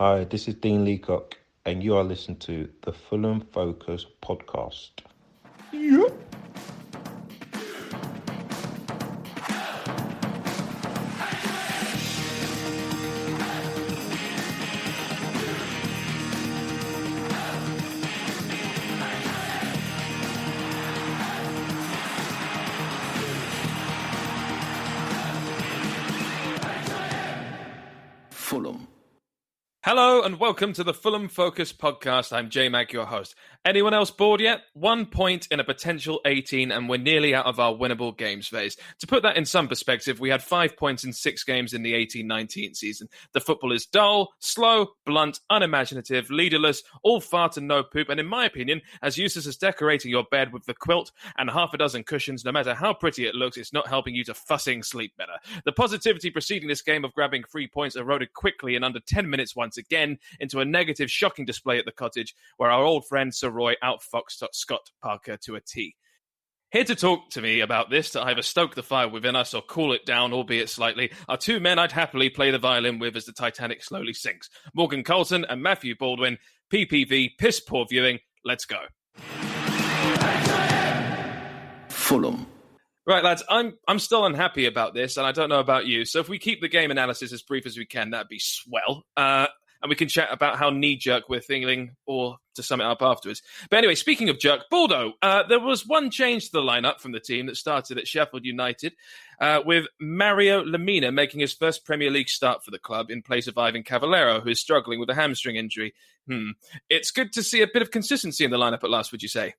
Hi, this is Dean Leacock, and you are listening to the Fulham Focus podcast. Yep. Fulham. Hello and welcome to the Fulham Focus podcast. I'm Jmac, your host. Anyone else bored yet? 1 point in a potential 18 and we're nearly out of our winnable games phase. To put that in some perspective, we had 5 points in 6 games in the 18-19 season. The football is dull, slow, blunt, unimaginative, leaderless, all fart and no poop, and in my opinion, as useless as decorating your bed with the quilt and half a dozen cushions, no matter how pretty it looks, it's not helping you to fussing sleep better. The positivity preceding this game of grabbing 3 points eroded quickly in under 10 minutes once again into a negative, shocking display at the cottage where our old friend Sir Roy outfoxed Scott Parker to a T. Here to talk to me about this, to either stoke the fire within us or cool it down, albeit slightly, are two men I'd happily play the violin with as the Titanic slowly sinks. Morgan Coulson and Matthew Baldwin. PPV, piss poor viewing. Let's go. Fulham. Right, lads, I'm still unhappy about this, and I don't know about you. So if we keep the game analysis as brief as we can, that'd be swell. And we can chat about how knee-jerk we're feeling, or to sum it up afterwards. But anyway, speaking of jerk, Baldo, there was one change to the lineup from the team that started at Sheffield United, with Mario Lemina making his first Premier League start for the club in place of Ivan Cavallero, who is struggling with a hamstring injury. It's good to see a bit of consistency in the lineup at last, would you say?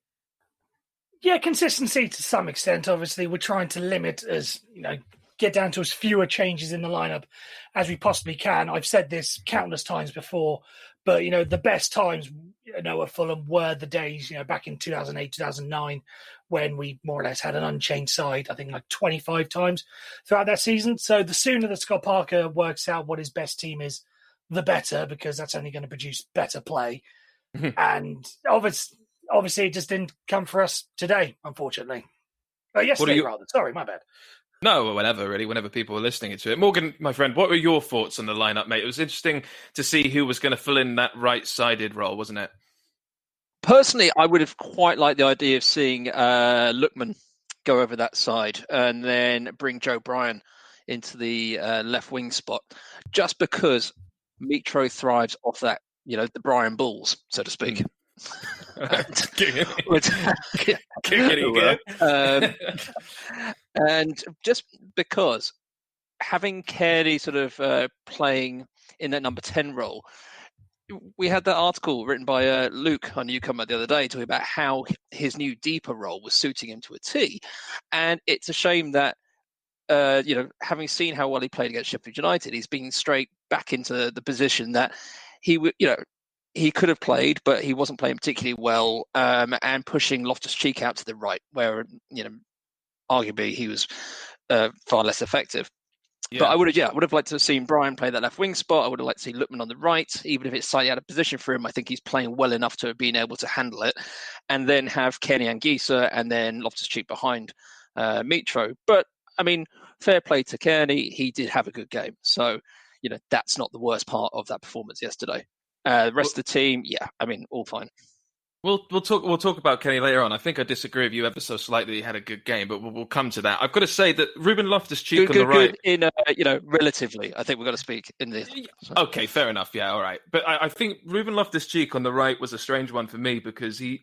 Yeah, consistency to some extent. Obviously, we're trying to limit get down to as fewer changes in the lineup as we possibly can. I've said this countless times before, but, the best times, at Fulham were the days, back in 2008, 2009, when we more or less had an unchanged side, I think like 25 times throughout that season. So the sooner that Scott Parker works out what his best team is, the better, because that's only going to produce better play. And obviously, it just didn't come for us today, unfortunately. Yesterday, rather. Sorry, my bad. No, whenever, really, whenever people were listening to it. Morgan, my friend, what were your thoughts on the lineup, mate? It was interesting to see who was going to fill in that right-sided role, wasn't it? Personally, I would have quite liked the idea of seeing Lookman go over that side and then bring Joe Bryan into the left wing spot, just because Mitro thrives off that, the Bryan Bulls, so to speak. And just because having Kearney sort of playing in that number 10 role, we had that article written by Luke, our newcomer, the other day, talking about how his new deeper role was suiting him to a T. And it's a shame that, having seen how well he played against Sheffield United, he's been straight back into the position that he would, he could have played, but he wasn't playing particularly well, and pushing Loftus-Cheek out to the right, where, arguably he was far less effective. Yeah. But I would have liked to have seen Bryan play that left wing spot. I would have liked to see Lookman on the right, even if it's slightly out of position for him. I think he's playing well enough to have been able to handle it, and then have Kenny Anguissa and then Loftus-Cheek behind Mitro. But I mean, fair play to Kearney. He did have a good game. So, that's not the worst part of that performance yesterday. The rest of the team, all fine. We'll talk about Kenny later on. I think I disagree with you ever so slightly. He had a good game, but we'll come to that. I've got to say that Ruben Loftus-Cheek on the right, in relatively, I think we've got to speak in this. Okay, fair enough. Yeah, all right. But I think Ruben Loftus-Cheek on the right was a strange one for me because he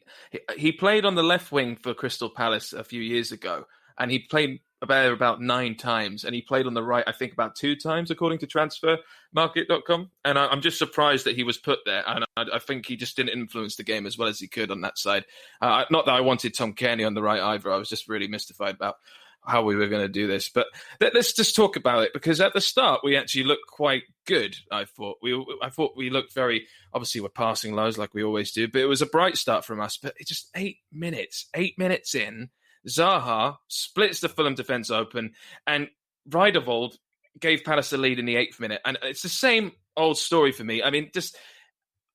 played on the left wing for Crystal Palace a few years ago, and he played about 9 times, and he played on the right, I think, about 2 times, according to transfermarket.com. And I'm just surprised that he was put there, and I think he just didn't influence the game as well as he could on that side. Not that I wanted Tom Kearney on the right either. I was just really mystified about how we were going to do this. But let's just talk about it, because at the start, we actually looked quite good, I thought. I thought we looked very... Obviously, we're passing lows like we always do, but it was a bright start from us. But it's just 8 minutes in, Zaha splits the Fulham defence open, and Rijdervold gave Palace the lead in the 8th minute. And it's the same old story for me. I mean, just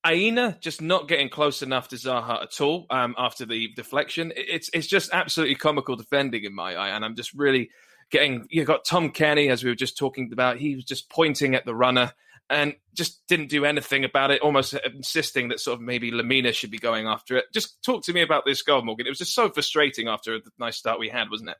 Aina just not getting close enough to Zaha at all after the deflection. It's just absolutely comical defending in my eye, and I'm just really getting... You've got Tom Kearney, as we were just talking about. He was just pointing at the runner, and just didn't do anything about it, almost insisting that sort of maybe Lamina should be going after it. Just talk to me about this goal, Morgan. It was just so frustrating after the nice start we had, wasn't it?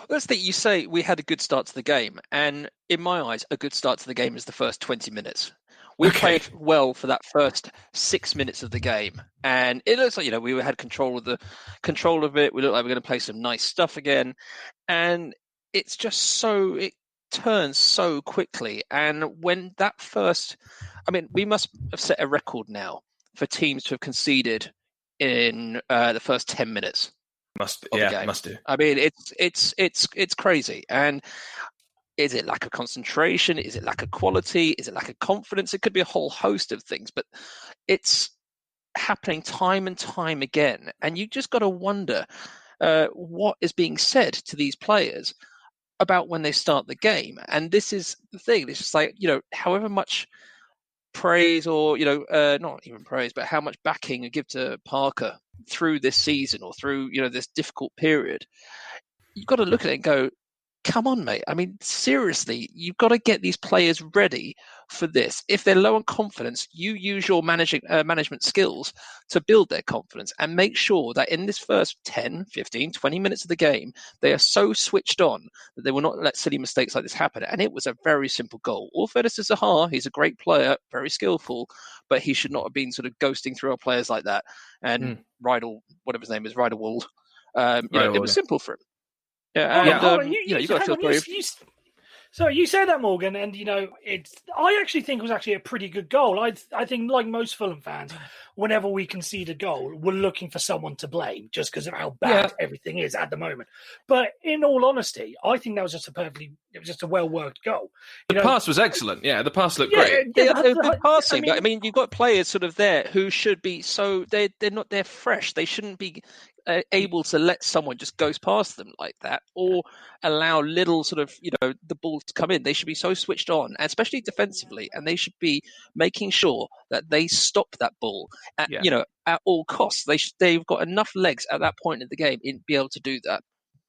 Let's think. You say we had a good start to the game, and in my eyes, a good start to the game is the first 20 minutes. We played well for that first 6 minutes of the game, and it looks like we had control of it. We looked like we were going to play some nice stuff again, and it's just it turns so quickly. And when that first, we must have set a record now for teams to have conceded in the first 10 minutes. Must do. It's crazy. And is it lack of concentration? Is it lack of quality? Is it lack of confidence? It could be a whole host of things, but it's happening time and time again. And you just got to wonder what is being said to these players about when they start the game. And this is the thing. It's just like, however much praise or, not even praise, but how much backing you give to Parker through this season or through, this difficult period, you've got to look at it and go, come on, mate. Seriously, you've got to get these players ready for this. If they're low on confidence, you use your management skills to build their confidence and make sure that in this first 10, 15, 20 minutes of the game, they are so switched on that they will not let silly mistakes like this happen. And it was a very simple goal. All fairness to Zaha, he's a great player, very skillful, but he should not have been sort of ghosting through our players like that. And Rydell, whatever his name is, Rydell, it was simple for him. Yeah, and you got to feel brave. So you say that, Morgan, and I actually think it was actually a pretty good goal. I think, like most Fulham fans, whenever we concede a goal, we're looking for someone to blame just because of how bad everything is at the moment. But in all honesty, I think that was just a well worked goal. The pass was excellent. Yeah, the pass looked great. Good passing. But you've got players sort of there who should be they're fresh. They shouldn't be able to let someone just goes past them like that or allow little sort of the ball to come in. They should be so switched on, especially defensively, and they should be making sure that they stop that ball at all costs. They've got enough legs at that point in the game to be able to do that.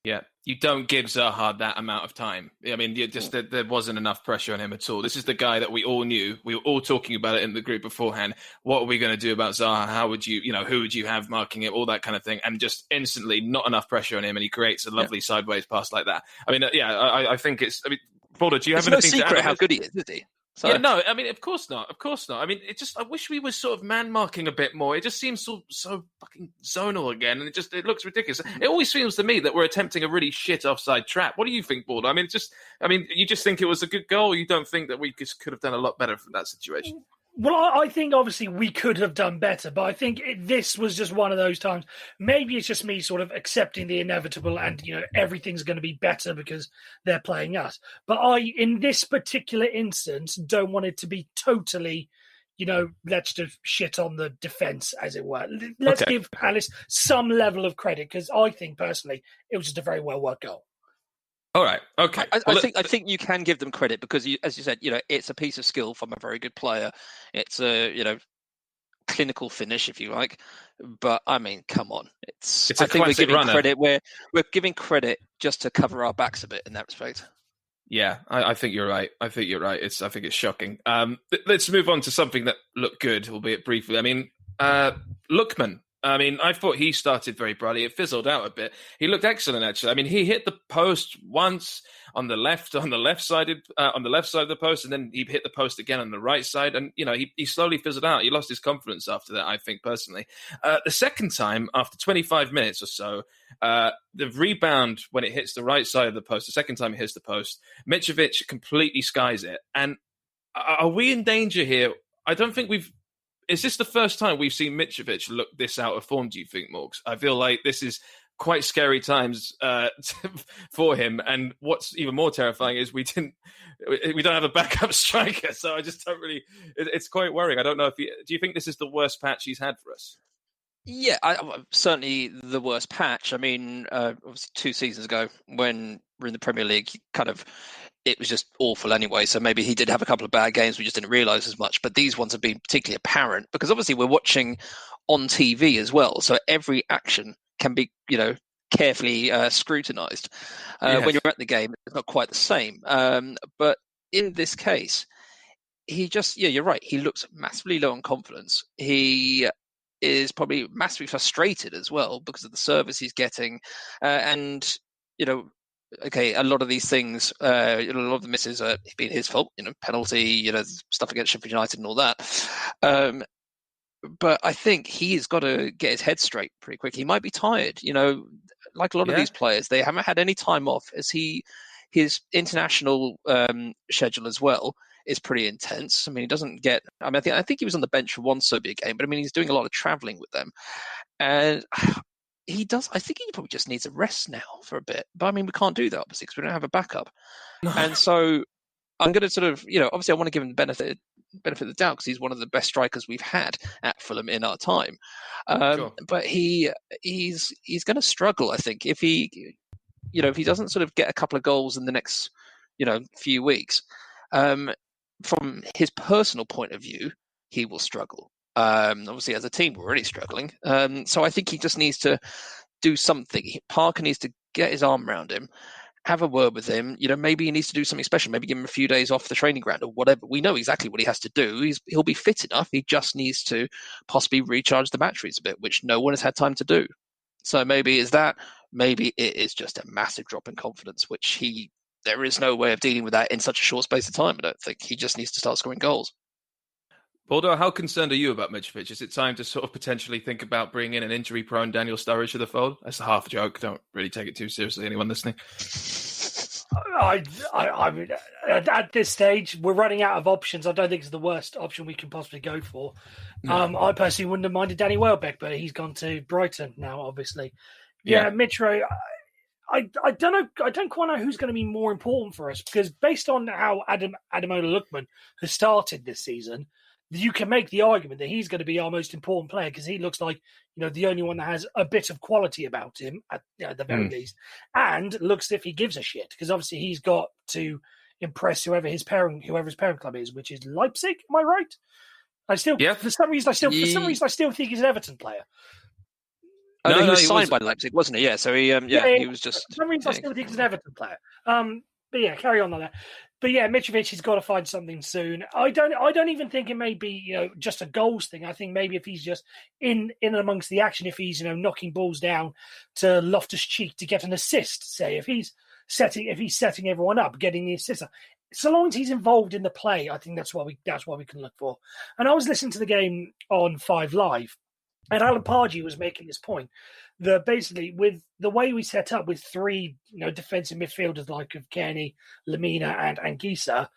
Yeah, you don't give Zaha that amount of time. There wasn't enough pressure on him at all. This is the guy that we all knew. We were all talking about it in the group beforehand. What are we going to do about Zaha? How would you, who would you have marking it? All that kind of thing. And just instantly, not enough pressure on him, and he creates a lovely sideways pass like that. I think it's. Baldo, do you have anything to add? It's no secret how good he is he? So. Yeah, no, of course not. Of course not. I wish we were sort of man-marking a bit more. It just seems so fucking zonal again, and it looks ridiculous. It always feels to me that we're attempting a really shit offside trap. What do you think, Baldo? You just think it was a good goal? You don't think that we could have done a lot better from that situation? Well, I think obviously we could have done better, but I think this was just one of those times. Maybe it's just me sort of accepting the inevitable and, everything's going to be better because they're playing us. But in this particular instance, don't want it to be totally, let's just shit on the defence, as it were. Let's give Palace some level of credit because I think, personally, it was just a very well-worked goal. All right. Okay. I think you can give them credit because, as you said, it's a piece of skill from a very good player. It's a clinical finish, if you like. But come on, I think we're giving credit. We're giving credit just to cover our backs a bit in that respect. Yeah, I think you're right. I think it's shocking. Let's move on to something that looked good, albeit briefly. Lookman. I thought he started very brightly. It fizzled out a bit. He looked excellent, actually. He hit the post once on the left side of the post, and then he hit the post again on the right side. And he slowly fizzled out. He lost his confidence after that, I think, personally. The second time, after 25 minutes or so, the rebound when it hits the right side of the post, the second time it hits the post, Mitrovic completely skies it. And are we in danger here? I don't think we've. Is this the first time we've seen Mitrovic look this out of form, do you think, Morgs? I feel like this is quite scary times for him. And what's even more terrifying is we don't have a backup striker. So I just don't really... It's quite worrying. I don't know if do you think this is the worst patch he's had for us? Yeah, certainly the worst patch. Obviously 2 seasons ago when we're in the Premier League, it was just awful anyway. So maybe he did have a couple of bad games. We just didn't realise as much. But these ones have been particularly apparent because obviously we're watching on TV as well. So every action can be, carefully scrutinised. Yes. When you're at the game, it's not quite the same. But in this case, he just, you're right. He looks massively low on confidence. He is probably massively frustrated as well because of the service he's getting. And, okay, a lot of these things, a lot of the misses are being his fault, penalty, stuff against Sheffield United and all that. But I think he's got to get his head straight pretty quick. He might be tired, like a lot of these players. They haven't had any time off. His international schedule as well is pretty intense. I mean, he doesn't get. I think he was on the bench for one Serbia game, but I mean, he's doing a lot of travelling with them, and he does. I think he probably just needs a rest now for a bit. But I mean, we can't do that obviously because we don't have a backup, and so I'm going to sort of, obviously, I want to give him the benefit of the doubt because he's one of the best strikers we've had at Fulham in our time. Sure. But he's going to struggle, I think, if he doesn't sort of get a couple of goals in the next, few weeks. From his personal point of view, he will struggle. Obviously, as a team, we're already struggling. So I think he just needs to do something. Parker needs to get his arm around him, have a word with him. Maybe he needs to do something special. Maybe give him a few days off the training ground or whatever. We know exactly what he has to do. He'll be fit enough. He just needs to possibly recharge the batteries a bit, which no one has had time to do. So maybe it's that. Maybe it is just a massive drop in confidence, which there is no way of dealing with that in such a short space of time. I don't think. He just needs to start scoring goals. Baldo, how concerned are you about Mitrovic? Is it time to sort of potentially think about bringing in an injury-prone Daniel Sturridge to the fold? That's a half joke. Don't really take it too seriously, anyone listening. I mean, at this stage, we're running out of options. I don't think it's the worst option we can possibly go for. No. I personally wouldn't have minded Danny Welbeck, but he's gone to Brighton now, obviously. Yeah. Mitro, I don't know. I don't quite know who's going to be more important for us because based on how Ademola Lookman has started this season, you can make the argument that he's going to be our most important player because he looks like the only one that has a bit of quality about him at the very least, and looks as if he gives a shit because obviously he's got to impress whoever his parent club is, which is Leipzig. Am I right? For some reason I still think he's an Everton player. No, he was signed by Leipzig, wasn't he? Yeah, so he was just. For some reason I still think he's an Everton player. But yeah, carry on that. But yeah, Mitrovic has got to find something soon. I don't even think it may be just a goals thing. I think maybe if he's just in and amongst the action, if he's knocking balls down to Loftus-Cheek to get an assist, say if he's setting everyone up, getting the assist. So long as he's involved in the play, I think that's what we can look for. And I was listening to the game on 5 Live, and Alan Pardew was making this point that basically with the way we set up with 3 defensive midfielders like of Kearney, Lamina and Anguissa,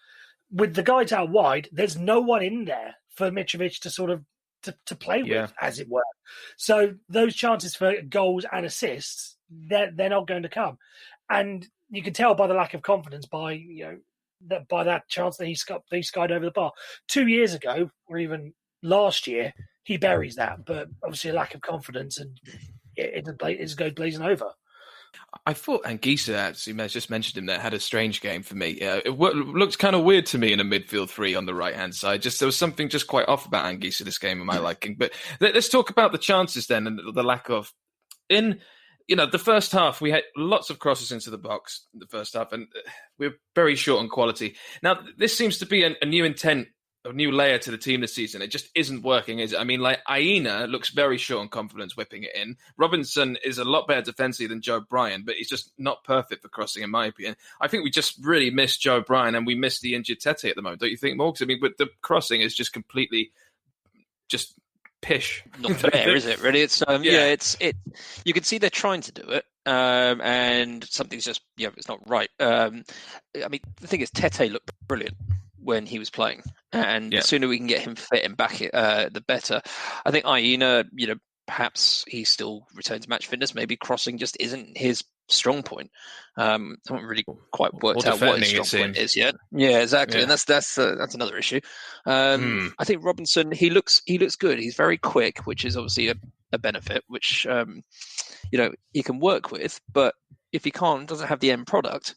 with the guys out wide, there's no one in there for Mitrovic to sort of to play with, as it were. So those chances for goals and assists, they're not going to come. And you can tell by the lack of confidence by that chance that he skied over the bar 2 years ago or even last year. He buries that, but obviously a lack of confidence and it goes blazing over. I thought Anguissa, actually, I just mentioned him there, had a strange game for me. It looked kind of weird to me in a midfield 3 on the right-hand side. There was something just quite off about Anguissa this game in my liking. But let's talk about the chances then and the lack of... In the first half, we had lots of crosses into the box in the first half, and we're very short on quality. Now, this seems to be a new intent, a new layer to the team this season. It just isn't working, is it? I mean, like, Aina looks very short on confidence whipping it in. Robinson is a lot better defensively than Joe Bryan, but he's just not perfect for crossing, in my opinion. I think we just really miss Joe Bryan and we miss the injured Tete at the moment. Don't you think, Morgs? I mean, but the crossing is just completely just pish. Not fair, is it? Really, it's it's you can see they're trying to do it, and something's just it's not right. I mean, the thing is, Tete looked brilliant when he was playing, and the sooner we can get him fit and back, the better. I think Aina, perhaps he still retains match fitness. Maybe crossing just isn't his strong point. I haven't really quite worked out what his strong point is yet. Yeah, exactly, and that's another issue. I think Robinson, he looks good. He's very quick, which is obviously a benefit, which he can work with. But if he doesn't have the end product,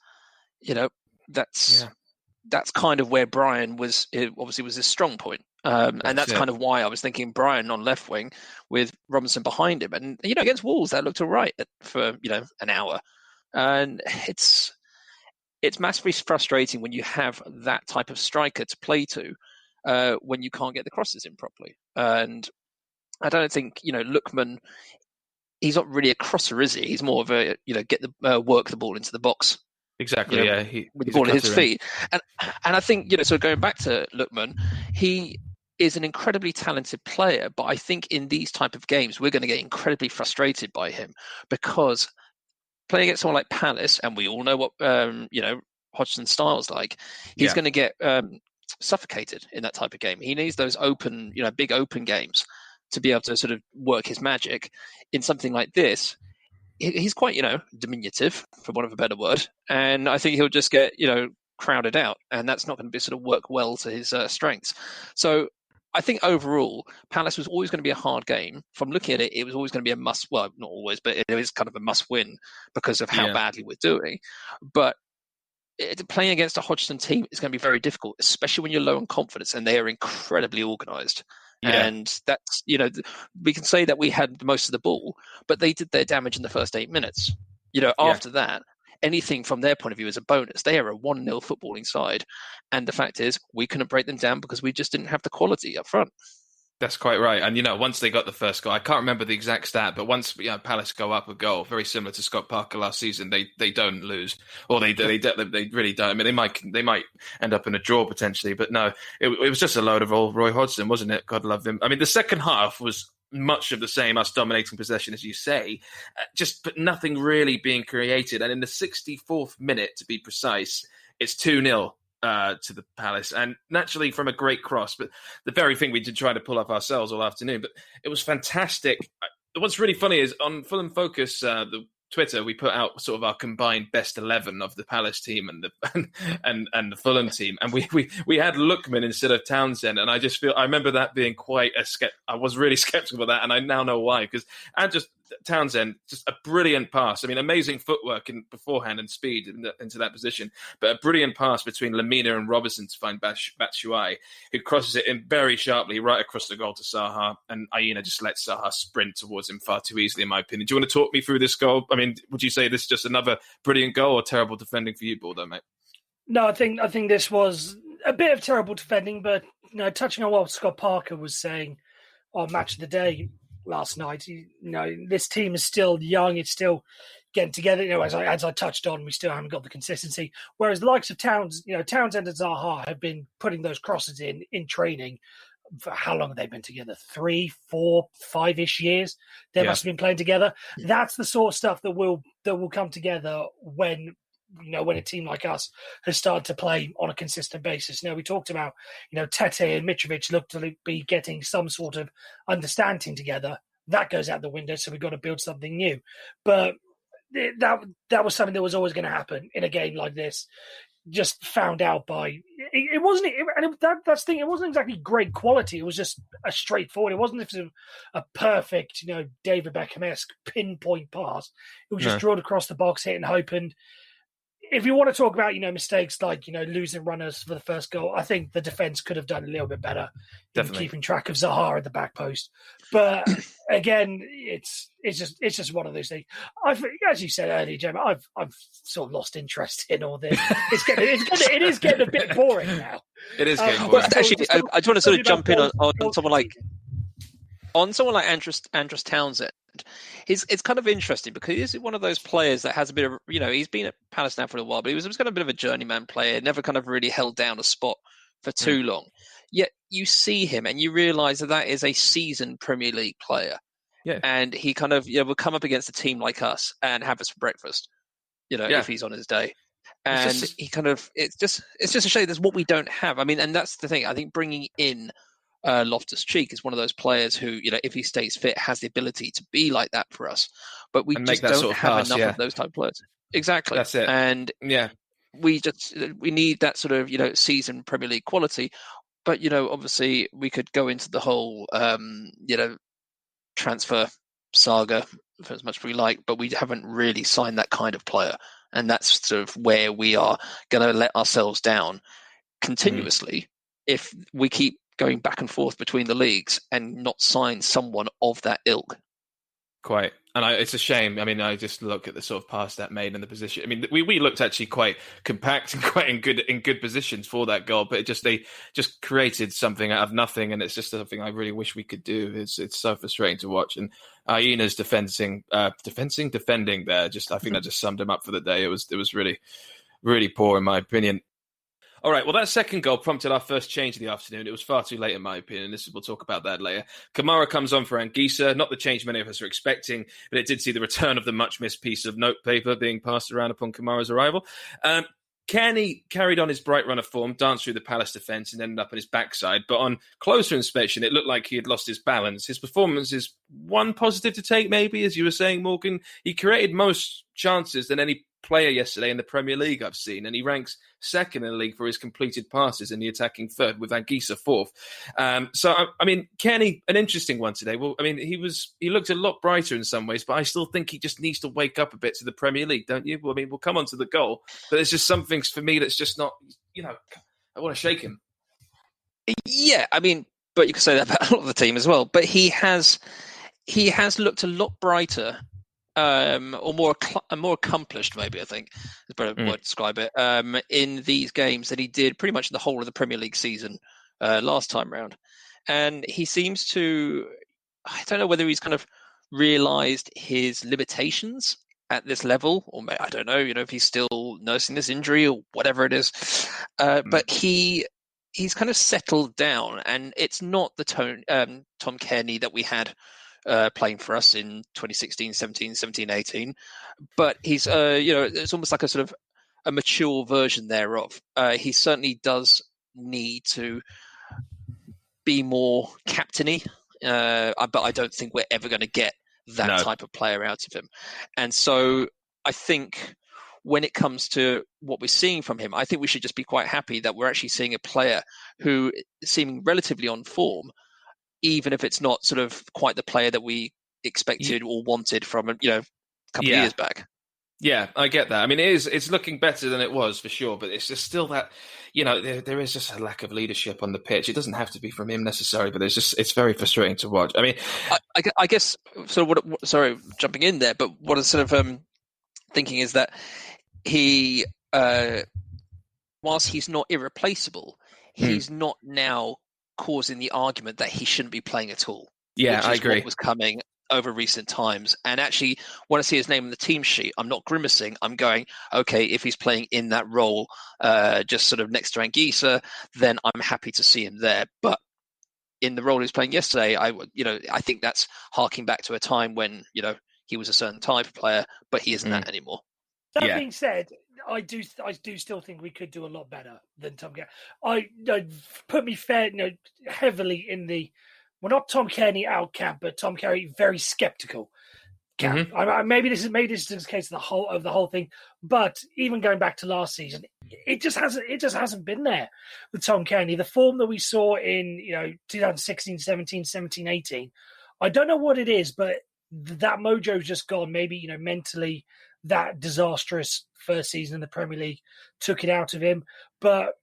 that's kind of where Bryan was. It obviously was his strong point. And that's kind of why I was thinking Bryan on left wing with Robinson behind him. And, against Wolves, that looked all right for, an hour. And it's massively frustrating when you have that type of striker to play to when you can't get the crosses in properly. And I don't think, Lookman, he's not really a crosser, is he? He's more of a, get the work the ball into the box. Exactly, yeah. With the ball at his feet. And I think, so going back to Lookman, he is an incredibly talented player, but I think in these type of games, we're going to get incredibly frustrated by him because playing against someone like Palace, and we all know what, Hodgson's style's like, he's going to get suffocated in that type of game. He needs those open, big open games to be able to sort of work his magic. In something like this, he's quite, diminutive, for want of a better word. And I think he'll just get, crowded out. And that's not going to be sort of work well to his strengths. So I think overall, Palace was always going to be a hard game. From looking at it, it was always going to be a must, well, not always, but it is kind of a must win because of how badly we're doing. But playing against a Hodgson team is going to be very difficult, especially when you're low on confidence and they are incredibly organised. Yeah. And that's, we can say that we had most of the ball, but they did their damage in the first 8 minutes. After that, anything from their point of view is a bonus. They are a 1-0 footballing side. And the fact is, we couldn't break them down because we just didn't have the quality up front. That's quite right. And, once they got the first goal, I can't remember the exact stat, but once Palace go up a goal, very similar to Scott Parker last season, they don't lose. Or they really don't. I mean, they might end up in a draw potentially, but no, it was just a load of old Roy Hodgson, wasn't it? God love him. I mean, the second half was much of the same, us dominating possession, as you say, but nothing really being created. And in the 64th minute, to be precise, it's 2-0. To the Palace, and naturally from a great cross, but the very thing we did try to pull up ourselves all afternoon. But it was fantastic. What's really funny is on Fulham Focus, the Twitter, we put out sort of our combined best 11 of the Palace team and the Fulham team, and we had Lookman instead of Townsend, and I remember that being quite I was really skeptical of that, and I now know why, because Townsend, just a brilliant pass. I mean, amazing footwork beforehand and speed into that position, but a brilliant pass between Lamina and Robertson to find Batshuayi, who crosses it in very sharply right across the goal to Zaha, and Aina just lets Zaha sprint towards him far too easily, in my opinion. Do you want to talk me through this goal? I mean, would you say this is just another brilliant goal or terrible defending for you, Baldo, mate? No, I think this was a bit of terrible defending, but touching on what Scott Parker was saying on Match of the Day last night, this team is still young, it's still getting together. As I touched on, we still haven't got the consistency. Whereas the likes of Townsend and Zaha have been putting those crosses in training. For how long have they been together? 3, 4, 5-ish years. They must have been playing together. That's the sort of stuff that will come together when a team like us has started to play on a consistent basis. We talked about, Tete and Mitrovic look to be getting some sort of understanding together. That goes out the window, so we've got to build something new. But that was something that was always going to happen in a game like this. Just found out by it wasn't, and that's the thing. It wasn't exactly great quality. It was just a straightforward. It wasn't a perfect, David Beckham-esque pinpoint pass. It was just drilled across the box, hit and hope. And if you want to talk about, mistakes like, losing runners for the first goal, I think the defense could have done a little bit better in keeping track of Zaha at the back post. But again, it's just one of those things. As you said earlier, Gemma, I've sort of lost interest in all this. It is getting a bit boring now. It is getting boring. Well, actually, I just want to sort of jump in on someone like Andros Townsend. It's kind of interesting because he's one of those players that has a bit of, he's been at Palace now for a while, but he was kind of a bit of a journeyman player, never kind of really held down a spot for too long. Yet you see him and you realise that is a seasoned Premier League player. Yeah. And he kind of, will come up against a team like us and have us for breakfast, if he's on his day. And it's just a shame. That's what we don't have. I mean, and that's the thing. I think bringing in Loftus-Cheek is one of those players who, if he stays fit, has the ability to be like that for us. But we just don't have enough of those type of players. Exactly. That's it. And we need that sort of, seasoned Premier League quality. But, obviously we could go into the whole, transfer saga for as much as we like, but we haven't really signed that kind of player. And that's sort of where we are going to let ourselves down continuously if we keep going back and forth between the leagues and not sign someone of that ilk. Quite. And it's a shame. I mean, I just look at the sort of pass that made and the position. I mean, we looked actually quite compact and quite in good positions for that goal, but they just created something out of nothing, and it's just something I really wish we could do. It's so frustrating to watch. And Hyena's defending there. I think that just summed him up for the day. It was really, really poor in my opinion. All right, well, that second goal prompted our first change of the afternoon. It was far too late, in my opinion. We'll talk about that later. Kamara comes on for Anguissa. Not the change many of us were expecting, but it did see the return of the much-missed piece of notepaper being passed around upon Kamara's arrival. Kearney carried on his bright run of form, danced through the Palace defence and ended up on his backside. But on closer inspection, it looked like he had lost his balance. His performance is one positive to take, maybe, as you were saying, Morgan. He created most chances than any player yesterday in the Premier League I've seen, and he ranks second in the league for his completed passes in the attacking third, with Anguissa fourth. So, I mean, Kearney, an interesting one today. Well, I mean, he looked a lot brighter in some ways, but I still think he just needs to wake up a bit to the Premier League, don't you? Well, I mean, we'll come on to the goal, but there's just some things for me that's just not, I want to shake him. Yeah, I mean, but you could say that about a lot of the team as well. But he has looked a lot brighter, or more accomplished, maybe, I think is a better way to describe it, in these games than he did pretty much the whole of the Premier League season last time round. And he seems to, I don't know whether he's kind of realised his limitations at this level, or I don't know, if he's still nursing this injury or whatever it is. But he's kind of settled down, and it's not the Tom Kearney that we had playing for us in 2016, 17, 18. But he's, it's almost like a sort of a mature version thereof. He certainly does need to be more captainy, but I don't think we're ever going to get that type of player out of him. And so I think when it comes to what we're seeing from him, I think we should just be quite happy that we're actually seeing a player who is seeming relatively on form, even if it's not sort of quite the player that we expected or wanted from a couple of years back. Yeah, I get that. I mean, it's looking better than it was for sure, but it's just still that, there is just a lack of leadership on the pitch. It doesn't have to be from him necessarily, but it's very frustrating to watch. I mean, I guess, so sorry, jumping in there, but what I'm sort of thinking is that he, whilst he's not irreplaceable, he's not now causing the argument that he shouldn't be playing at all. Yeah, which is I agree. What was coming over recent times. And actually, when I see his name on the team sheet, I'm not grimacing. I'm going, okay, if he's playing in that role, just sort of next to Anguissa, then I'm happy to see him there. But in the role he was playing yesterday, I think that's harking back to a time when, he was a certain type of player, but he isn't that anymore. That being said, I do still think we could do a lot better than Tom Kearney. Put me heavily in the, well, not Tom Kearney out camp, but Tom Kearney very skeptical camp. Maybe this is the case of the whole thing, but even going back to last season, it just hasn't been there with Tom Kearney. The form that we saw in 2016, 17, 18, I don't know what it is, but that mojo's just gone. Maybe mentally, that disastrous first season in the Premier League took it out of him, but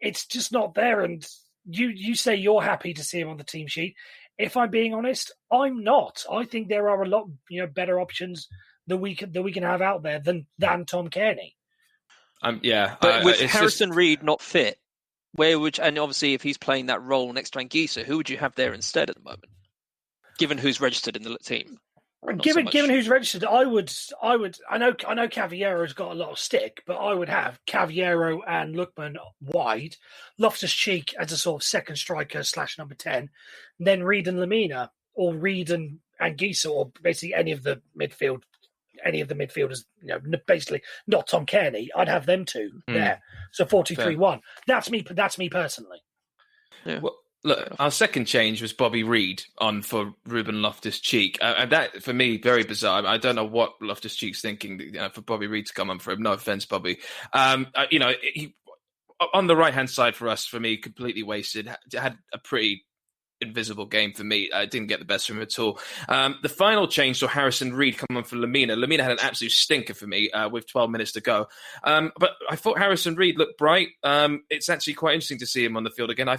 it's just not there. And you say you're happy to see him on the team sheet. If I'm being honest, I'm not. I think there are a lot better options that we can have out there than Tom Kearney. But with Harrison Reed not fit, and obviously if he's playing that role next to Anguissa, who would you have there instead at the moment? Given who's registered in the team. Given who's registered, I would. I know Cavalliero's got a lot of stick, but I would have Cavallero and Lookman wide, Loftus-Cheek as a sort of second striker / number 10, then Reed and Lamina, or Reed and Anguissa, or basically any of the midfielders. Basically not Tom Kearney. I'd have them two there. So 4-2-3-1. That's me personally. Yeah. Well, look, our second change was Bobby Reed on for Ruben Loftus-Cheek. And that, for me, very bizarre. I don't know what Loftus-Cheek's thinking for Bobby Reed to come on for him. No offence, Bobby. He, on the right-hand side for us, for me, completely wasted. Had a pretty invisible game for me. I didn't get the best from him at all. The final change saw Harrison Reed come on for Lamina. Lamina had an absolute stinker for me with 12 minutes to go. But I thought Harrison Reed looked bright. It's actually quite interesting to see him on the field again. Do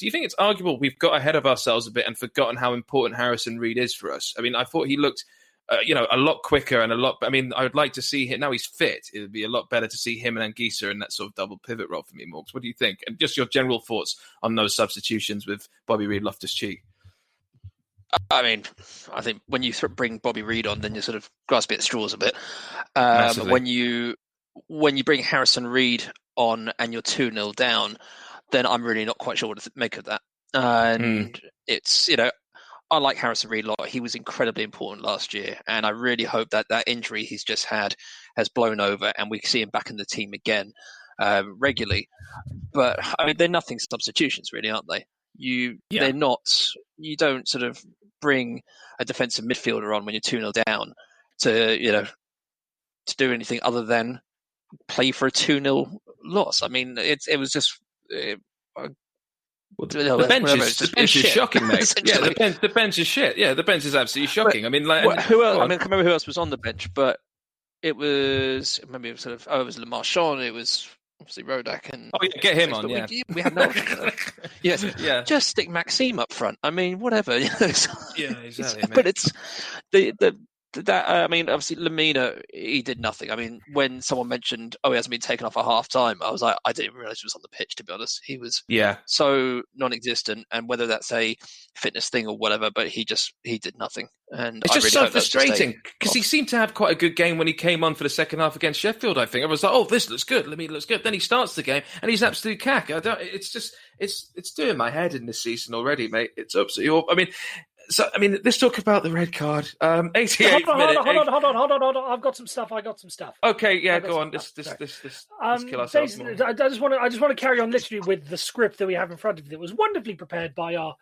you think it's arguable we've got ahead of ourselves a bit and forgotten how important Harrison Reed is for us? I mean, I thought he looked a lot quicker and a lot. I mean, I would like to see him now. He's fit. It would be a lot better to see him and Anguissa in that sort of double pivot role for me, Morgs. What do you think? And just your general thoughts on those substitutions with Bobby Reid, Loftus-Cheek. I mean, I think when you bring Bobby Reid on, then you're sort of grasping at straws a bit. When you bring Harrison Reid on and you're 2-0 down, then I'm really not quite sure what to make of that. And it's, I like Harrison Reid a lot. He was incredibly important last year, and I really hope that injury he's just had has blown over and we see him back in the team again regularly. But I mean, they're nothing substitutions, really, aren't they? They're not. You don't sort of bring a defensive midfielder on when you're 2-0 down to do anything other than play for a 2-0 loss. I mean, it was just. The bench is shocking, mate. Yeah, the bench is shit. Yeah, the bench is absolutely shocking. But, I mean, who else? I can't remember who else was on the bench, but it was maybe it was it was Le Marchand. It was obviously Rodak and get him on. Yeah, we had no. Yes, yeah. Just stick Maxime up front. I mean, whatever. Yeah, exactly. Mate. But it's that. I mean, obviously Lamina, he did nothing. I mean, when someone mentioned, he hasn't been taken off at half time, I was like, I didn't realize he was on the pitch. To be honest, he was so non-existent, and whether that's a fitness thing or whatever, but he did nothing. And it's just so frustrating because he seemed to have quite a good game when he came on for the second half against Sheffield. I think I was like, this looks good. Lamina looks good. Then he starts the game and he's absolute cack. It's doing my head in this season already, mate. It's absolutely. I mean, let's talk about the red card. 88 minutes. Hold on. I've got some stuff. Okay, yeah, go on. Let's kill ourselves more. I just want to carry on literally with the script that we have in front of you. It was wonderfully prepared by our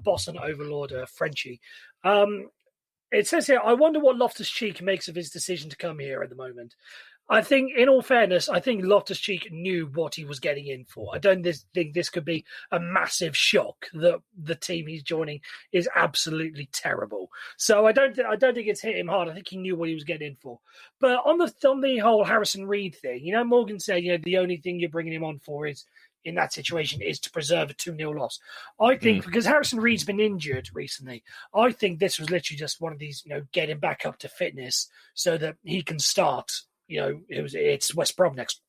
boss and overlord, Frenchie. It says here, I wonder what Loftus-Cheek makes of his decision to come here at the moment. I think, in all fairness, Loftus-Cheek knew what he was getting in for. I don't think this could be a massive shock that the team he's joining is absolutely terrible. So I don't think it's hit him hard. I think he knew what he was getting in for. But on the whole Harrison Reid thing, Morgan said, the only thing you're bringing him on for is in that situation is to preserve a 2-0 loss. I think because Harrison Reid's been injured recently, I think this was literally just one of these, get him back up to fitness so that he can start. It's West Brom next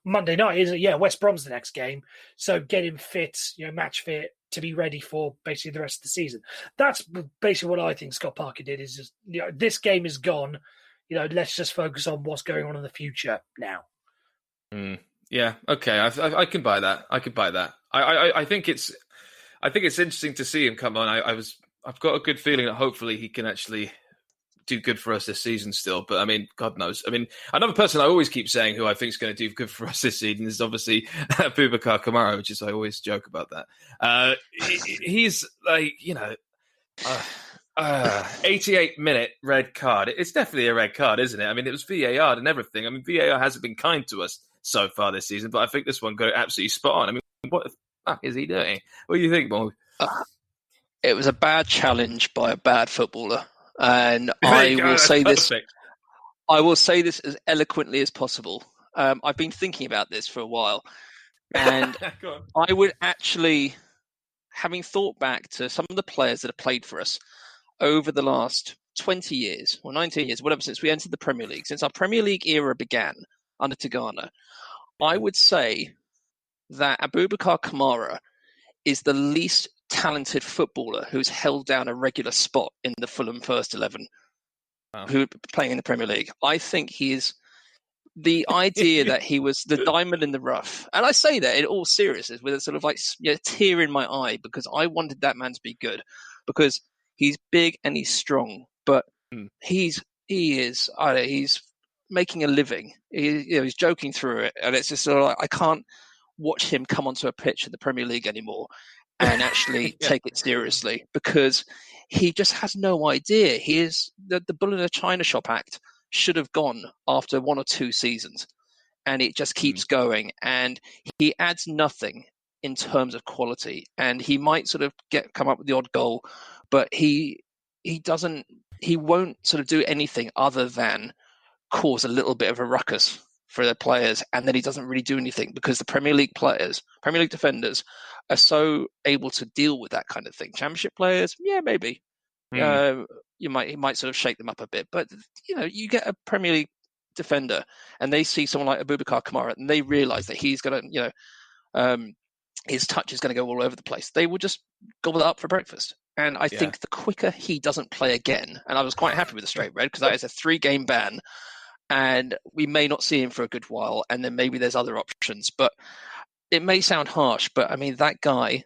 Monday night, isn't it? Yeah, West Brom's the next game. So get him fit, match fit to be ready for basically the rest of the season. That's basically what I think Scott Parker did is just, this game is gone. Let's just focus on what's going on in the future now. Yeah, okay. I can buy that. I think it's interesting to see him come on. I've got a good feeling that hopefully he can actually do good for us this season still, but I mean, God knows. I mean, another person I always keep saying who I think is going to do good for us this season is obviously Boubacar Kamara, which is I always joke about that. He's like, 88-minute red card. It's definitely a red card, isn't it? I mean, it was VAR and everything. I mean, VAR hasn't been kind to us so far this season, but I think this one got absolutely spot on. I mean, what the fuck is he doing? What do you think, Mo? It was a bad challenge by a bad footballer. And I will say this as eloquently as possible. I've been thinking about this for a while, and I would actually, having thought back to some of the players that have played for us over the last 20 years or 19 years, whatever, since we entered the Premier League, since our Premier League era began under Tigana, I would say that Abubakar Kamara is the least talented footballer who's held down a regular spot in the Fulham first 11 who playing in the Premier League. I think he is the idea that he was the diamond in the rough. And I say that in all seriousness with a sort of like tear in my eye because I wanted that man to be good because he's big and he's strong, but he's making a living. He's joking through it. And it's just sort of like, I can't watch him come onto a pitch in the Premier League anymore and actually take it seriously because he just has no idea. He is the bull in a china shop act should have gone after 1 or 2 seasons, and it just keeps going. And he adds nothing in terms of quality. And he might sort of come up with the odd goal, but he won't sort of do anything other than cause a little bit of a ruckus for the players, and then he doesn't really do anything because the Premier League defenders are so able to deal with that kind of thing. Championship players, yeah, maybe. He might sort of shake them up a bit. But you get a Premier League defender, and they see someone like Abubakar Kamara, and they realise that he's going to, his touch is going to go all over the place. They will just gobble it up for breakfast. And I think the quicker he doesn't play again, and I was quite happy with the straight red because that is a 3-game ban, and we may not see him for a good while, and then maybe there's other options. But it may sound harsh, but I mean, that guy,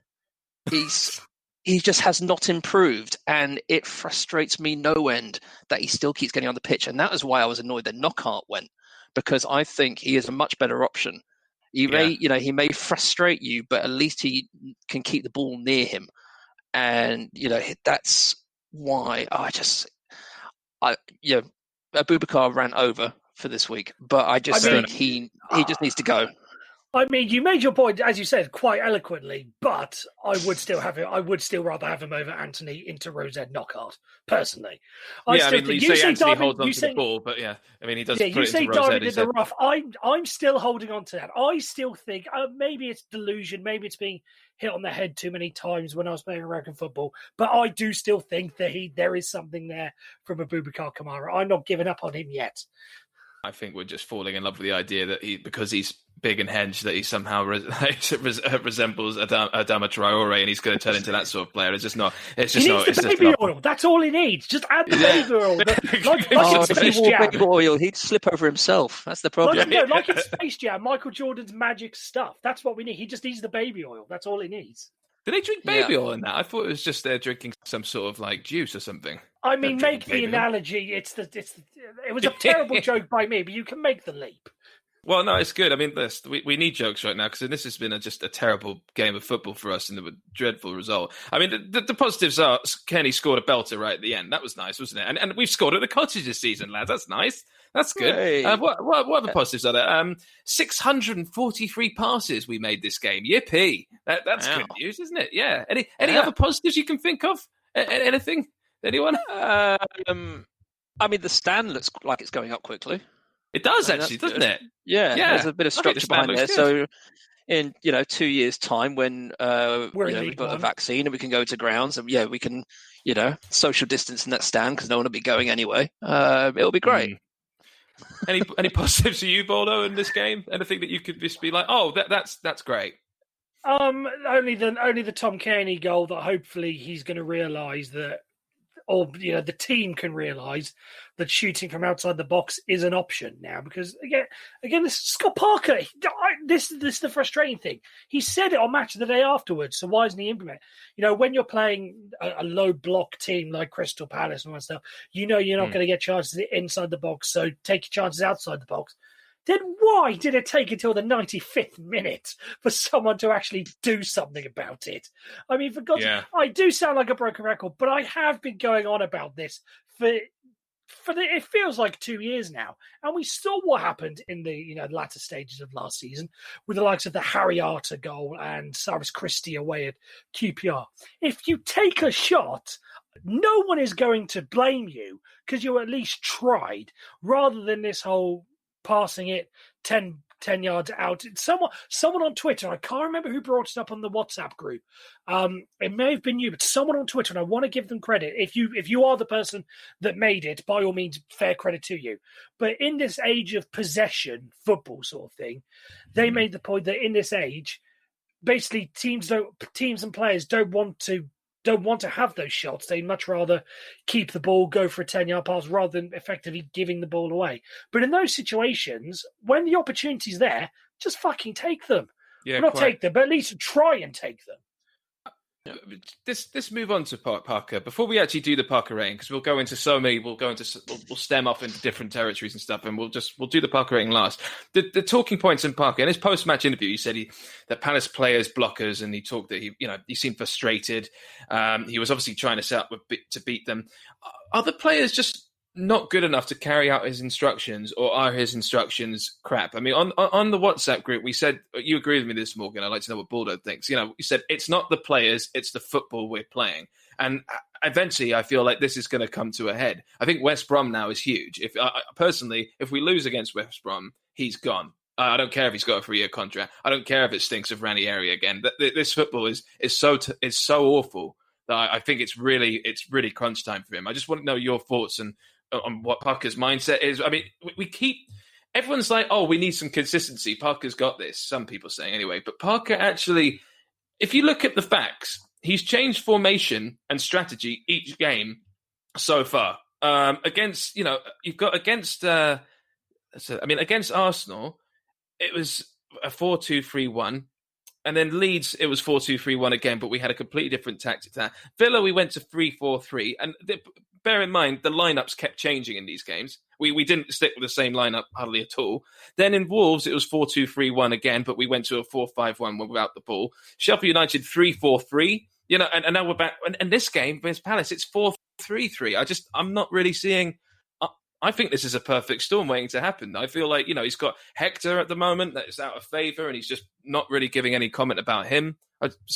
he just has not improved, and it frustrates me no end that he still keeps getting on the pitch. And that is why I was annoyed that Knockaert went, because I think he is a much better option. He may frustrate you, but at least he can keep the ball near him. And, that's why Abubakar ran over for this week, but I just think he just needs to go. I mean, you made your point, as you said, quite eloquently, but I would still have it. I would still rather have him over Anthony into Rosette Knockaert, personally. You say Anthony holds on to the ball, but he does. Yeah, you say Darwin in the rough. I'm still holding on to that. I still think maybe it's delusion, maybe it's being hit on the head too many times when I was playing American football, but I do still think that there is something there from Abubakar Kamara. I'm not giving up on him yet. I think we're just falling in love with the idea that because he's big and hedge, that he somehow resembles Adama Traore, and he's going to turn into that sort of player. It's just not. It's just not. He needs the baby oil. That's all he needs. Just add the baby oil. If he wore baby oil, he'd slip over himself. That's the problem. Like in Space Jam, Michael Jordan's magic stuff. That's what we need. He just needs the baby oil. That's all he needs. Do they drink baby oil in that? I thought it was just they're drinking some sort of like juice or something. I mean, make the analogy. It was a terrible joke by me, but you can make the leap. Well, no, it's good. I mean, we need jokes right now because this has been just a terrible game of football for us and a dreadful result. I mean, the positives are Kenny scored a belter right at the end. That was nice, wasn't it? And we've scored at the Cottage this season, lads. That's nice. That's good. Hey. What other positives are there? 643 passes we made this game. Yippee! That's good news, isn't it? Yeah. Any other positives you can think of? Anything? Anyone? I mean, the stand looks like it's going up quickly. It does actually, doesn't it? Yeah. There's a bit of structure behind there. Good. So, in 2 years' time, when we've got a vaccine and we can go to grounds, and we can social distance in that stand because no one will be going anyway. It'll be great. Any positives for you, Baldo, in this game? Anything that you could just be like, oh, that's great? Only the Tom Cairney goal that hopefully he's going to realise that, or the team can realise that shooting from outside the box is an option now. Because again, this is Scott Parker. This is the frustrating thing. He said it on Match of the Day afterwards. So why isn't he implementing? When you're playing a low block team like Crystal Palace and all that stuff, you're not going to get chances inside the box. So take your chances outside the box. Then why did it take until the 95th minute for someone to actually do something about it? I mean, for God's sake, I do sound like a broken record, but I have been going on about this it feels like 2 years now. And we saw what happened in the latter stages of last season with the likes of the Harry Arter goal and Cyrus Christie away at QPR. If you take a shot, no one is going to blame you because you at least tried, rather than this whole passing it 10 yards out. Someone on Twitter, I can't remember who brought it up on the WhatsApp group. It may have been you, but someone on Twitter, and I want to give them credit. If you are the person that made it, by all means, fair credit to you. But in this age of possession football sort of thing, they made the point that in this age, basically teams and players don't want to have those shots. They'd much rather keep the ball, go for a 10-yard pass rather than effectively giving the ball away. But in those situations, when the opportunity's there, just fucking take them. Yeah, not take them, but at least try and take them. Let's move on to Parker before we actually do the Parker rating, because we'll go into so many. We'll stem off into different territories and stuff, and we'll do the Parker rating last. The talking points in Parker in his post-match interview, he said that Palace players blockers, and he talked that he seemed frustrated. He was obviously trying to set up to beat them. Are the players just not good enough to carry out his instructions, or are his instructions crap? I mean, on the WhatsApp group, we said, you agree with me this, Morgan. I'd like to know what Baldo thinks. You said it's not the players, it's the football we're playing. And eventually, I feel like this is going to come to a head. I think West Brom now is huge. Personally, if we lose against West Brom, he's gone. I don't care if he's got a 3-year contract. I don't care if it stinks of Ranieri again. This football is so awful I think it's really crunch time for him. I just want to know your thoughts on what Parker's mindset is. I mean, we keep everyone's like, oh, we need some consistency. Parker's got this. Some people saying anyway, but Parker actually, if you look at the facts, he's changed formation and strategy each game so far. Against against Arsenal, it was a 4-2-3-1. And then Leeds, it was 4-2-3-1 again, but we had a completely different tactic there. Villa, we went to 3-4-3. And bear in mind, the lineups kept changing in these games. We didn't stick with the same lineup hardly at all. Then in Wolves, it was 4-2-3-1 again, but we went to a 4-5-1 without the ball. Sheffield United, 3-4-3. And now we're back. And this game against Palace, it's 4-3-3. I'm not really seeing... I think this is a perfect storm waiting to happen. I feel like, he's got Hector at the moment that is out of favour and he's just not really giving any comment about him.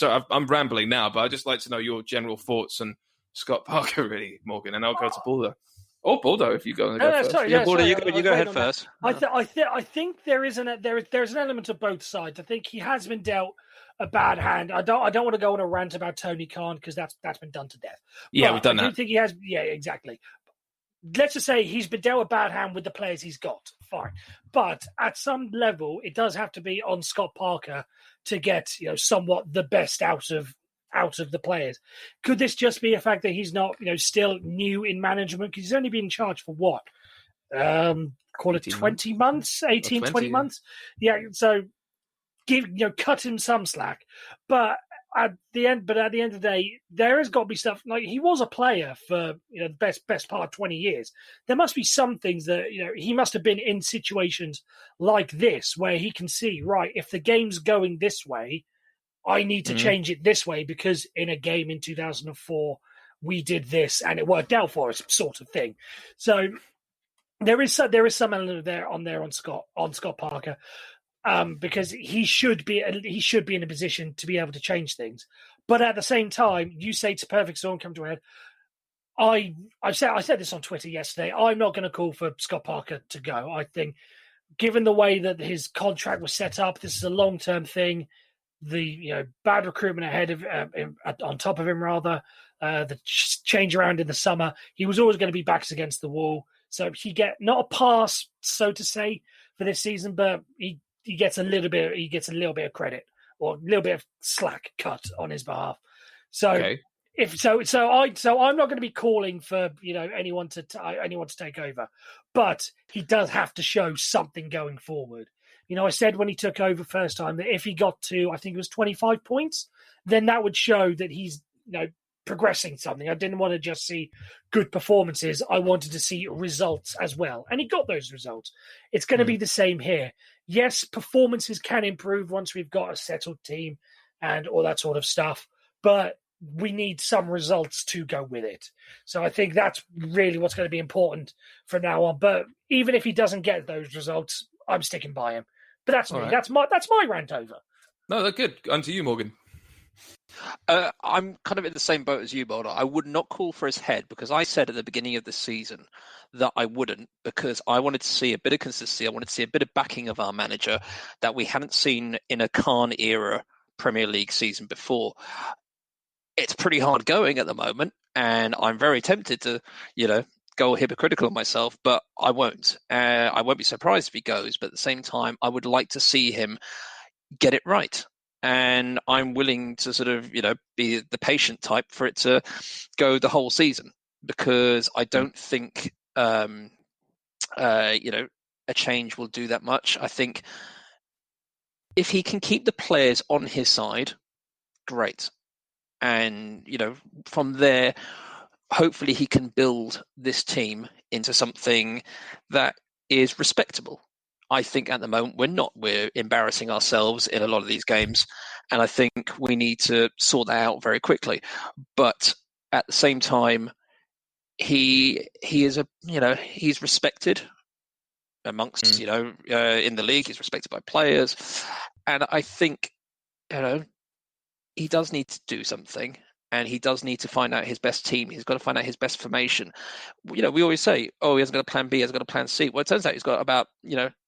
I'm rambling now, but I'd just like to know your general thoughts on Scott Parker, really, Morgan, and I'll go to Baldo. Or Baldo, if you go first. Baldo, you go ahead first. I think there is an element of both sides. I think he has been dealt a bad hand. I don't want to go on a rant about Tony Khan because that's been done to death. Yeah, but we've done that. I do think he has. Yeah, exactly. Let's just say he's been dealt a bad hand with the players he's got. Fine. But at some level, it does have to be on Scott Parker to get, somewhat the best out of the players. Could this just be a fact that he's not, still new in management? Because he's only been in charge for what? Call it 20 months, 18, 20 months. Yeah. So cut him some slack. But at the end of the day, there has got to be stuff like he was a player for the best part of 20 years. There must be some things that he must have been in situations like this where he can see, right, if the game's going this way, I need to change it this way because in a game in 2004 we did this and it worked out for us, sort of thing. So there is some element there on Scott Parker. Because he should be in a position to be able to change things, but at the same time, you say it's a perfect storm come to a head. I said this on Twitter yesterday. I'm not going to call for Scott Parker to go. I think, given the way that his contract was set up, this is a long-term thing. The bad recruitment ahead of on top of him, rather the change around in the summer, he was always going to be backs against the wall. So he get not a pass, so to say, for this season, but he gets a little bit of credit or a little bit of slack cut on his behalf. So okay. I'm not going to be calling for anyone to take over, but he does have to show something going forward. I said when he took over first time that if he got to, I think it was 25 points, then that would show that he's progressing something. I didn't want to just see good performances. I wanted to see results as well. And he got those results. It's going to be the same here. Yes, performances can improve once we've got a settled team and all that sort of stuff, but we need some results to go with it. So I think that's really what's going to be important from now on. But even if he doesn't get those results, I'm sticking by him. But that's me. Right. That's my rant over. No, they're good. On to you, Morgan. I'm kind of in the same boat as you, Baldo. I would not call for his head because I said at the beginning of the season that I wouldn't because I wanted to see a bit of consistency. I wanted to see a bit of backing of our manager that we hadn't seen in a Khan era Premier League season before. It's pretty hard going at the moment, and I'm very tempted to, go hypocritical of myself, but I won't. I won't be surprised if he goes, but at the same time, I would like to see him get it right. And I'm willing to sort of, be the patient type for it to go the whole season because I don't think, a change will do that much. I think if he can keep the players on his side, great. And, from there, hopefully he can build this team into something that is respectable. I think at the moment we're not. We're embarrassing ourselves in a lot of these games, and I think we need to sort that out very quickly. But at the same time, he is he's respected amongst in the league. He's respected by players, and I think he does need to do something. And he does need to find out his best team. He's got to find out his best formation. We always say, he hasn't got a plan B, he hasn't got a plan C. Well, it turns out he's got about,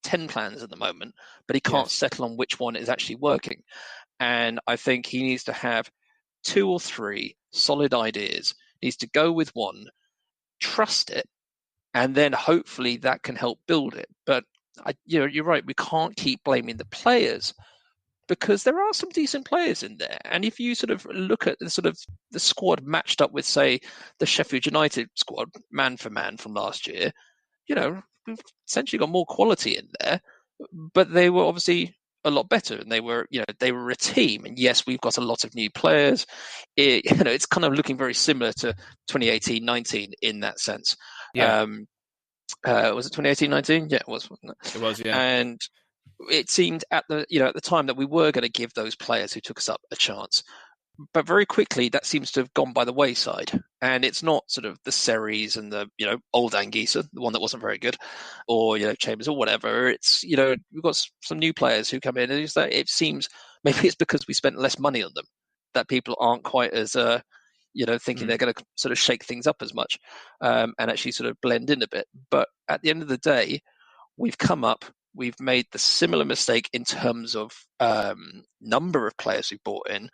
10 plans at the moment, but he can't settle on which one is actually working. And I think he needs to have 2 or 3 solid ideas, needs to go with one, trust it, and then hopefully that can help build it. But you're right, we can't keep blaming the players, because there are some decent players in there. And if you sort of look at the squad matched up with, say, the Sheffield United squad, man for man from last year, we've essentially got more quality in there, but they were obviously a lot better, and they were a team. And yes, we've got a lot of new players. It's kind of looking very similar to 2018-19 in that sense. Yeah. Was it 2018-19? Yeah, it was, wasn't it? It was, yeah. And it seemed at the time that we were going to give those players who took us up a chance. But very quickly, that seems to have gone by the wayside. And it's not sort of the Series and the, old Anguissa, the one that wasn't very good, or, Chambers or whatever. It's, we've got some new players who come in, and it seems maybe it's because we spent less money on them that people aren't quite as, thinking they're going to sort of shake things up as much and actually sort of blend in a bit. But at the end of the day, we've made the similar mistake in terms of number of players we brought in,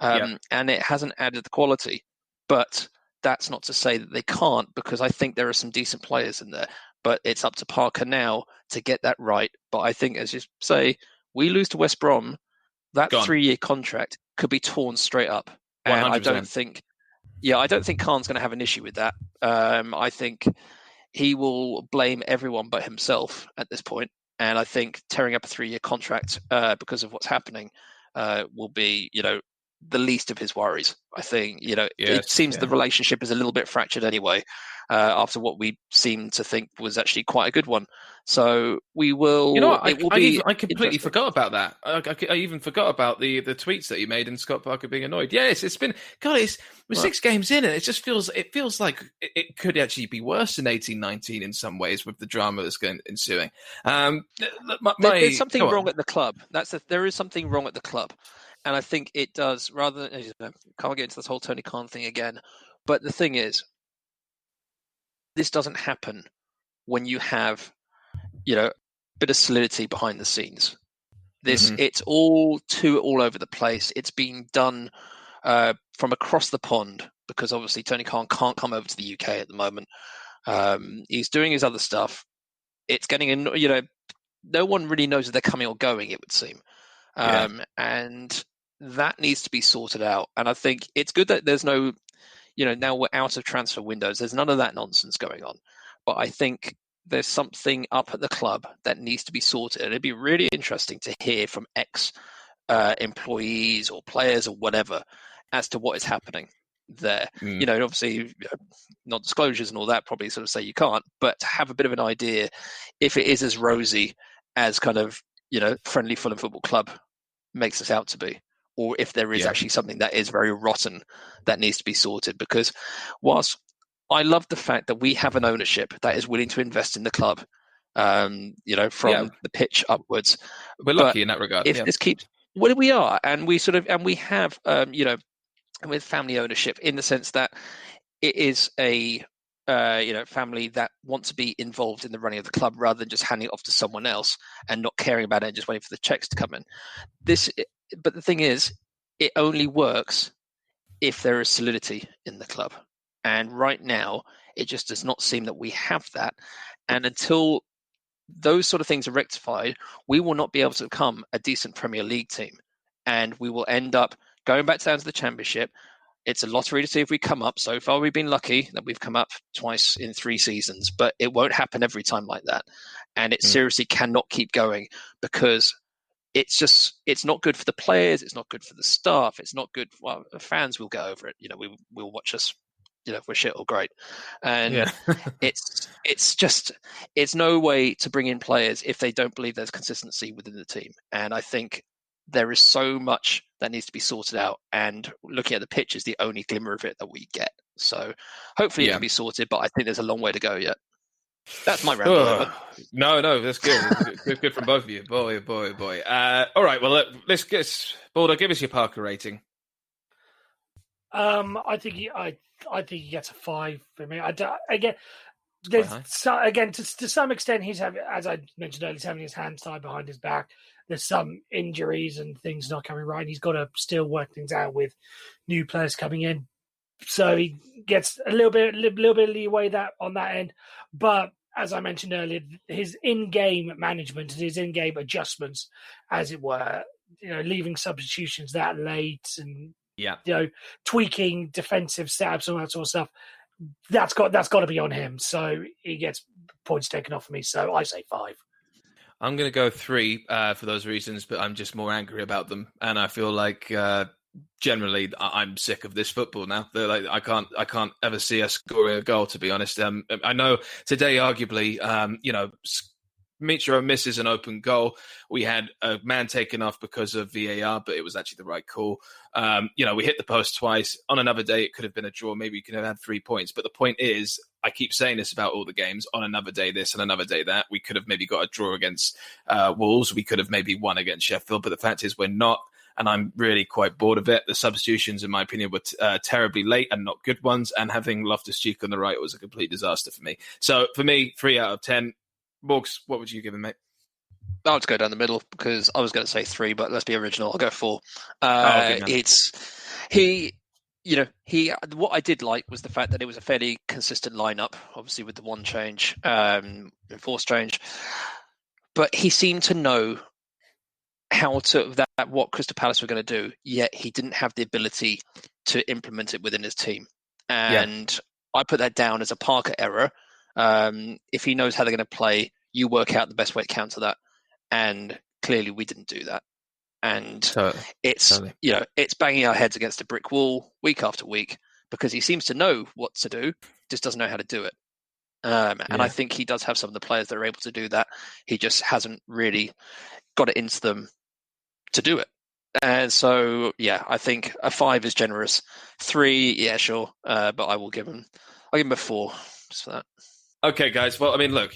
and it hasn't added the quality. But that's not to say that they can't, because I think there are some decent players in there. But it's up to Parker now to get that right. But I think, as you say, we lose to West Brom, that 3-year contract could be torn straight up. 100%. And I don't think Khan's going to have an issue with that. I think he will blame everyone but himself at this point. And I think tearing up a 3-year contract because of what's happening will be, the least of his worries. I think, it seems the relationship is a little bit fractured anyway, after what we seem to think was actually quite a good one. So we will. I completely forgot about that. I even forgot about the tweets that you made and Scott Parker being annoyed. Yes, it's been we're 6 games in, and it feels like it could actually be worse than 18-19 in some ways with the drama that's ensuing. There's something wrong at the club. There is something wrong at the club. And I think it does, rather than, can't get into this whole Tony Khan thing again. But the thing is, this doesn't happen when you have, a bit of solidity behind the scenes. It's all over the place. It's being done from across the pond, because obviously Tony Khan can't come over to the UK at the moment. He's doing his other stuff. It's getting, no one really knows if they're coming or going, it would seem. And that needs to be sorted out. And I think it's good that there's no, now we're out of transfer windows. There's none of that nonsense going on. But I think there's something up at the club that needs to be sorted. And it'd be really interesting to hear from employees or players or whatever as to what is happening there. Obviously, non-disclosures and all that probably sort of say you can't, but to have a bit of an idea if it is as rosy as kind of, friendly Fulham Football Club makes us out to be, or if there is actually something that is very rotten that needs to be sorted. Because whilst I love the fact that we have an ownership that is willing to invest in the club, from the pitch upwards, we're lucky in that regard. If this keeps, we are, and we have, with family ownership, in the sense that it is a family that want to be involved in the running of the club rather than just handing it off to someone else and not caring about it and just waiting for the checks to come in. But the thing is, it only works if there is solidity in the club. And right now, it just does not seem that we have that. And until those sort of things are rectified, we will not be able to become a decent Premier League team. And we will end up going back down to the Championship. It's a lottery to see if we come up. So far, we've been lucky that we've come up twice in 3 seasons, but it won't happen every time like that. And it seriously cannot keep going, because it's not good for the players. It's not good for the staff. It's not good. Well, fans will get over it. We'll watch us, if we're shit or great. And it's no way to bring in players if they don't believe there's consistency within the team. And I think there is so much that needs to be sorted out, and looking at the pitch is the only glimmer of it that we get. So hopefully it can be sorted, but I think there's a long way to go yet. That's my rant. No, that's good. good from both of you. Boy. All right, well, let's get Baldo. Give us your Parker rating. I think he gets a 5 for me. To some extent, he's having, as I mentioned earlier, he's having his hands tied behind his back. There's some injuries and things not coming right. He's got to still work things out with new players coming in. So he gets a little bit of leeway on that end. But as I mentioned earlier, his in-game management, his in-game adjustments, as it were, leaving substitutions that late and tweaking defensive setups and all that sort of stuff, that's got to be on him. So he gets points taken off of me. So I say 5. I'm going to go 3 for those reasons, but I'm just more angry about them, and I feel like generally I'm sick of this football now. Like, I can't ever see us scoring a goal, to be honest. I know today, arguably, Mitro misses an open goal. We had a man taken off because of VAR, but it was actually the right call. We hit the post twice. On another day, it could have been a draw. Maybe we could have had 3 points. But the point is, I keep saying this about all the games. On another day, this, and another day, that. We could have maybe got a draw against Wolves. We could have maybe won against Sheffield. But the fact is, we're not. And I'm really quite bored of it. The substitutions, in my opinion, were terribly late and not good ones. And having Loftus-Cheek on the right was a complete disaster for me. So for me, 3 out of 10. Morgs, what would you give him, mate? I'll just go down the middle because I was going to say 3, but let's be original. I'll go 4. Okay, what I did like was the fact that it was a fairly consistent lineup, obviously with the one change, enforced change. But he seemed to know what Crystal Palace were going to do, yet he didn't have the ability to implement it within his team. And I put that down as a Parker error. If he knows how they're going to play, you work out the best way to counter that. And clearly we didn't do that. And it's banging our heads against a brick wall week after week because he seems to know what to do, just doesn't know how to do it. And I think he does have some of the players that are able to do that. He just hasn't really got it into them to do it. And so, I think a 5 is generous. 3, sure. But I'll give him a 4 just for that. Okay, guys. Well, I mean, look,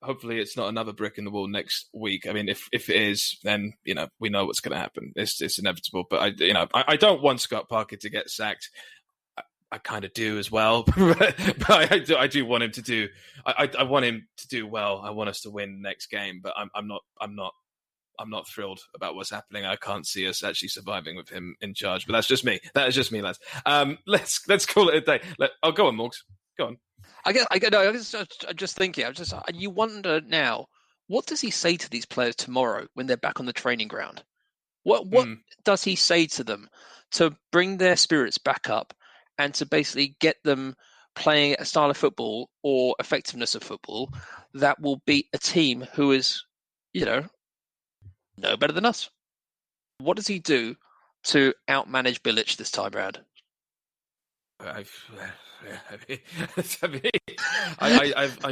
hopefully it's not another brick in the wall next week. I mean, if it is, then, we know what's going to happen. It's inevitable. But, I don't want Scott Parker to get sacked. I kind of do as well. but I do want him to do. I want him to do well. I want us to win the next game. But I'm not thrilled about what's happening. I can't see us actually surviving with him in charge. But that's just me. That is just me, lads. Let's call it a day. I'll go on, Morgs. Go on. I'm just thinking. You wonder now, what does he say to these players tomorrow when they're back on the training ground? What does he say to them to bring their spirits back up and to basically get them playing a style of football or effectiveness of football that will beat a team who is, no better than us? What does he do to outmanage Bilic this time round? I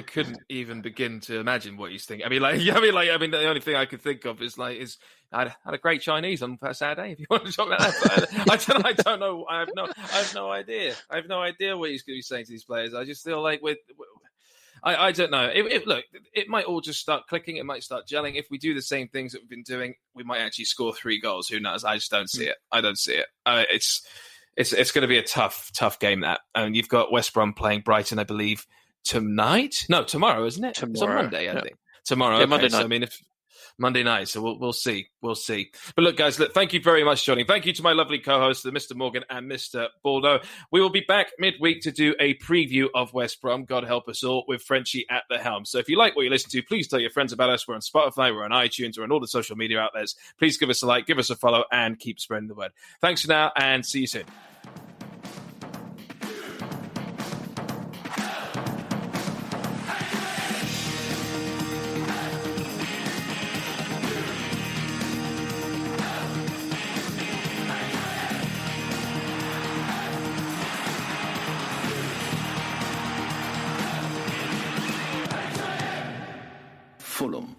couldn't even begin to imagine what he's thinking. The only thing I could think of is I had a great Chinese on Saturday. If you want to talk about that, I don't know. I have no idea. I have no idea what he's going to be saying to these players. I just feel like I don't know. It might all just start clicking. It might start gelling. If we do the same things that we've been doing, we might actually score 3 goals. Who knows? I just don't see it. I don't see it. It's going to be a tough game, that. And you've got West Brom playing Brighton, I believe, tonight? No, tomorrow, isn't it? Tomorrow. It's on Monday, I think. Tomorrow. Yeah, okay. Monday night. So, if Monday night, so we'll see. We'll see. But look, guys, thank you very much for joining. Thank you to my lovely co-hosts, Mr. Morgan and Mr. Baldo. We will be back midweek to do a preview of West Brom, God help us all, with Frenchie at the helm. So if you like what you listen to, please tell your friends about us. We're on Spotify, we're on iTunes, we're on all the social media outlets. Please give us a like, give us a follow, and keep spreading the word. Thanks for now, and see you soon. Fulham.